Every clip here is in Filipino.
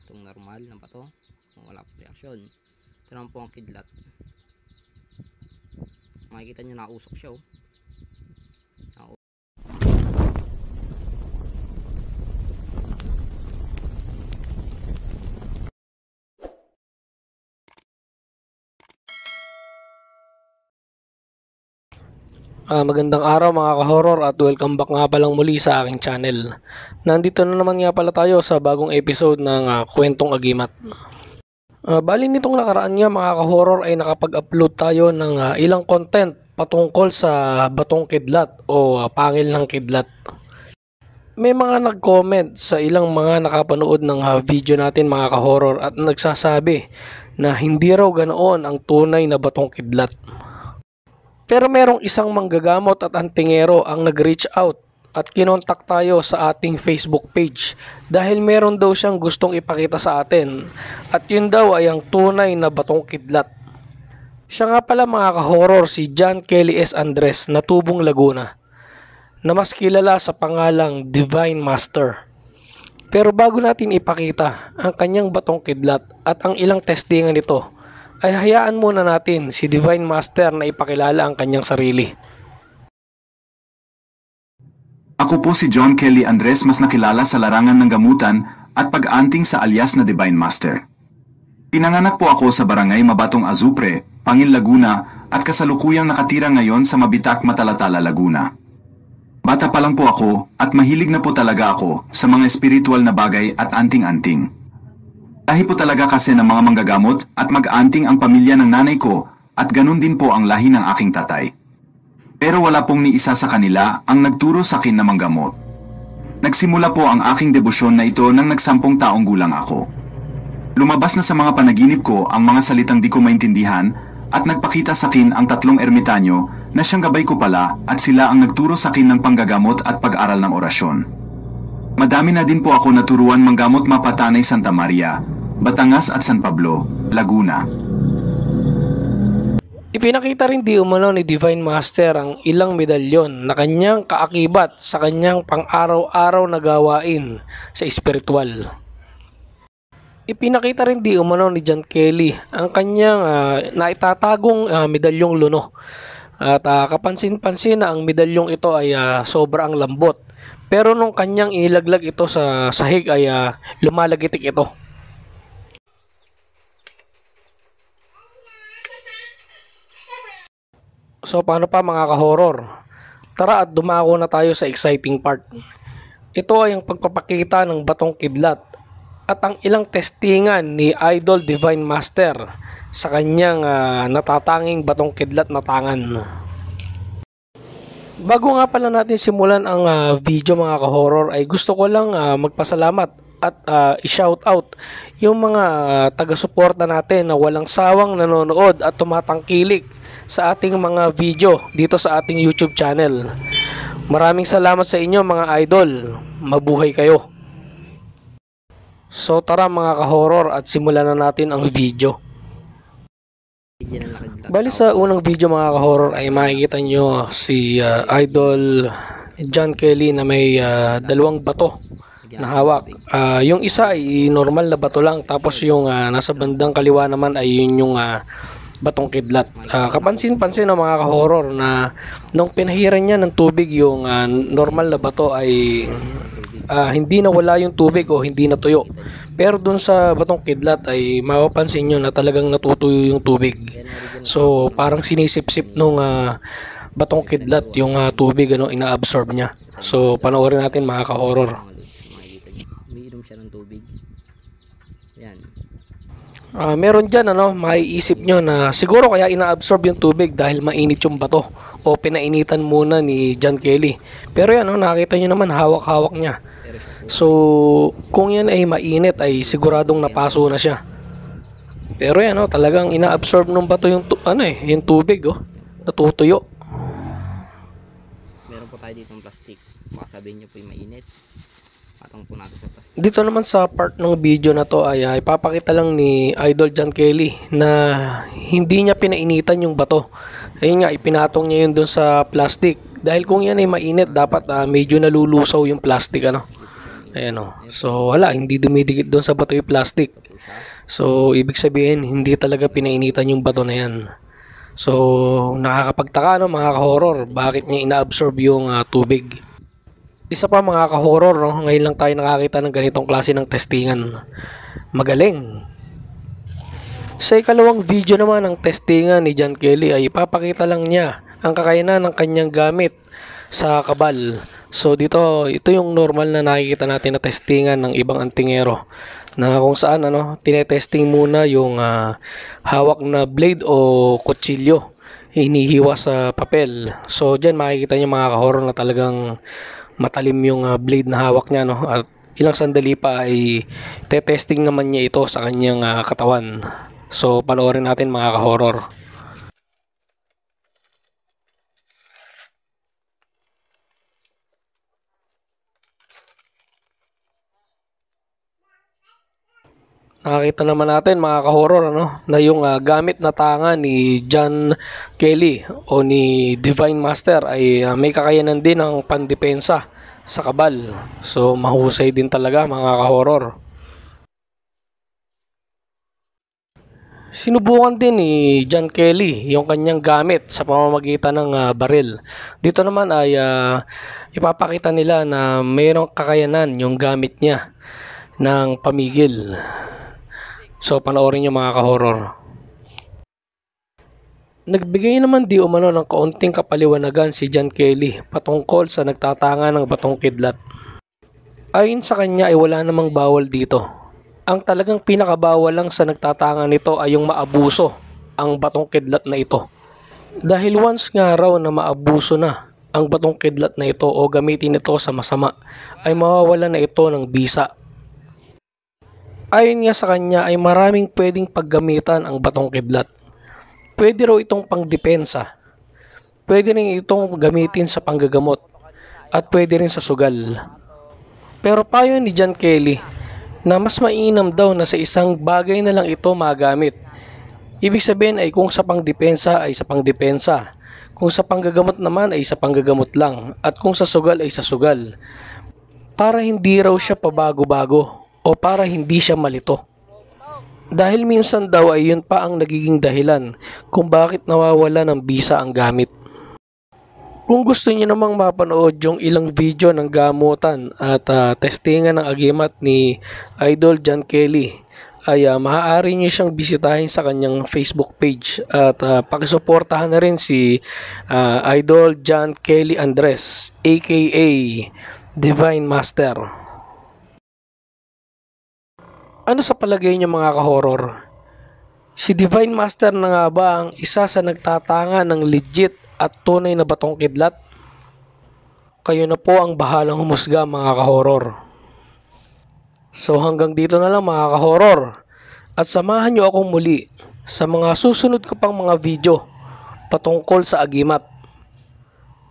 itong normal na bato, wala po reaksyon. Ito naman po ang kidlat. Makikita nyo nausok siya oh. Magandang araw mga ka-horror at welcome back nga palang muli sa aking channel. Nandito na naman nga pala tayo sa bagong episode ng Kwentong Agimat. Bali nitong nakaraan nga mga ka-horror ay nakapag-upload tayo ng ilang content patungkol sa batong kidlat o pangil ng kidlat. May mga nag-comment sa ilang mga nakapanood ng video natin mga ka-horror at nagsasabi na hindi raw ganoon ang tunay na batong kidlat. Pero merong isang manggagamot at antingero ang nag-reach out at kinontak tayo sa ating Facebook page dahil meron daw siyang gustong ipakita sa atin at yun daw ay ang tunay na batong kidlat. Siya nga pala mga ka-horror si John Kelly S. Andres na Tubong Laguna na mas kilala sa pangalang Divine Master. Pero bago natin ipakita ang kanyang batong kidlat at ang ilang testingan nito, ay hayaan muna natin si Divine Master na ipakilala ang kanyang sarili. Ako po si John Kelly Andres, mas nakilala sa larangan ng gamutan at pag-anting sa alias na Divine Master. Pinanganak po ako sa barangay Mabatong Azupre, Pangil, Laguna at kasalukuyang nakatira ngayon sa Mabitak, Matalatala, Laguna. Bata pa lang po ako at mahilig na po talaga ako sa mga espiritual na bagay at anting-anting. Lahi po talaga kasi ng mga manggagamot at mag-anting ang pamilya ng nanay ko at ganun din po ang lahi ng aking tatay. Pero wala pong ni isa sa kanila ang nagturo sa akin na manggamot. Nagsimula po ang aking debosyon na ito nang nag-10 taong gulang ako. Lumabas na sa mga panaginip ko ang mga salitang di ko maintindihan at nagpakita sa akin ang 3 ermitanyo na siyang gabay ko pala at sila ang nagturo sa akin ng panggagamot at pag-aral ng orasyon. Madami na din po ako naturuan manggamot Mapatanay, Santa Maria, Batangas at San Pablo, Laguna. Ipinakita rin di umano ni Divine Master ang ilang medalyon na kanyang kaakibat sa kanyang pang-araw-araw na gawain sa espiritual. Ipinakita rin di umano ni John Kelly ang kanyang naitatagong medalyong luno. At kapansin-pansin na ang medalyong ito ay sobrang lambot. Pero nung kanyang inilaglag ito sa sahig ay lumalagitik ito. So paano pa mga ka-horror? Tara at dumako na tayo sa exciting part. Ito ay ang pagpapakita ng batong kidlat at ang ilang testingan ni Idol Divine Master sa kanyang natatanging batong kidlat na tangan. Bago nga pala natin simulan ang video mga ka-horror ay gusto ko lang magpasalamat at i-shout out yung mga taga-suporta natin na walang sawang nanonood at tumatangkilik sa ating mga video dito sa ating YouTube channel. Maraming salamat sa inyo mga idol. Mabuhay kayo. So tara mga ka-horror at simulan na natin ang video. Bali sa unang video mga ka-horror ay makikita nyo si Idol John Kelly na may 2 bato na hawak. Yung isa ay normal na bato lang, tapos yung nasa bandang kaliwa naman ay yun yung batong kidlat. Kapansin-pansin ng mga ka-horror na nung pinahiran niya ng tubig yung normal na bato ay hindi nawala yung tubig o hindi natuyo. Pero dun sa batong kidlat ay mapapansin nyo na talagang natutuyo yung tubig. So parang sinisip-sip nung batong kidlat yung tubig ina-absorb niya. So panoorin natin mga ka-horror. Umiinom siya ng tubig. Yan. Meron dyan maiisip nyo na siguro kaya ina-absorb yung tubig dahil mainit yung bato o pinainitan muna ni John Kelly. Pero yan nakita nyo naman hawak-hawak niya. So kung yan ay mainit ay siguradong napaso na siya. Pero yan talagang ina-absorb ng bato yung yung tubig natutuyo. Meron po tayo dito ng plastic. Baka sabihin nyo po yung mainit. Patong po natin sa plastic. Dito naman sa part ng video na to ay ipapakita lang ni Idol John Kelly na hindi niya pinainitan yung bato. Ayun nga, ipinatong niya yun dun sa plastic. Dahil kung yan ay mainit, dapat medyo nalulusaw yung plastic Ayan o. So wala, hindi dumidikit doon sa bato yung plastic. So ibig sabihin, hindi talaga pinainitan yung bato na yan. So nakakapagtaka no mga ka-horror, bakit niya inaabsorb yung tubig. Isa pa mga ka-horror, no? Ngayon lang tayo nakakita ng ganitong klase ng testingan. Magaling. Sa ikalawang video naman ng testingan ni John Kelly ay ipapakita lang niya ang kakayanan ng kanyang gamit sa kabal. So dito, ito yung normal na nakikita natin na testingan ng ibang antingero na kung saan tinetesting muna yung hawak na blade o kutsilyo hinihiwa sa papel. So dyan makikita niyo mga ka-horror na talagang matalim yung blade na hawak niya, no? At ilang sandali pa ay testing naman niya ito sa kanyang katawan. So panoorin natin mga ka-horror. Nakakita naman natin mga ka-horror na yung gamit na tanga ni John Kelly o ni Divine Master ay may kakayanan din ng pandepensa sa kabal. So mahusay din talaga mga ka-horror. Sinubukan din ni John Kelly yung kanyang gamit sa pamamagitan ng baril. Dito naman ay ipapakita nila na mayroong kakayanan yung gamit niya ng pamigil. So panoorin nyo mga ka-horror. Nagbigay naman di umano ng kaunting kapaliwanagan si John Kelly patungkol sa nagtatanga ng batong kidlat. Ayon sa kanya ay wala namang bawal dito. Ang talagang pinakabawal lang sa nagtatanga nito ay yung maabuso ang batong kidlat na ito. Dahil once nga raw na maabuso na ang batong kidlat na ito o gamitin ito sa masama, ay mawawala na ito ng bisa. Ayon nga sa kanya ay maraming pwedeng paggamitan ang batong kidlat. Pwede raw itong pangdepensa. Pwede rin itong gamitin sa panggagamot. At pwede rin sa sugal. Pero payo ni John Kelly na mas mainam daw na sa isang bagay na lang ito magamit. Ibig sabihin ay kung sa pangdepensa ay sa pangdepensa. Kung sa panggagamot naman ay sa panggagamot lang. At kung sa sugal ay sa sugal. Para hindi raw siya pabago-bago. O para hindi siya malito. Dahil minsan daw ay yun pa ang nagiging dahilan kung bakit nawawala ng bisa ang gamit. Kung gusto niyo namang mapanood yung ilang video ng gamutan at testingan ng agimat ni Idol John Kelly, ay maaari niyo siyang bisitahin sa kanyang Facebook page at pakisuportahan na rin si Idol John Kelly Andres aka Divine Master. Ano sa palagay niyo mga ka-horror? Si Divine Master na nga ba ang isa sa nagtatanga ng legit at tunay na batong kidlat? Kayo na po ang bahalang humusga mga ka-horror. So hanggang dito na lang mga ka-horror. At samahan niyo akong muli sa mga susunod ko pang mga video patungkol sa agimat.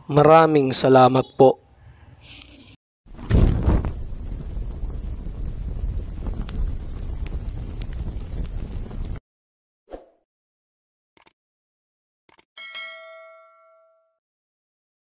Maraming salamat po.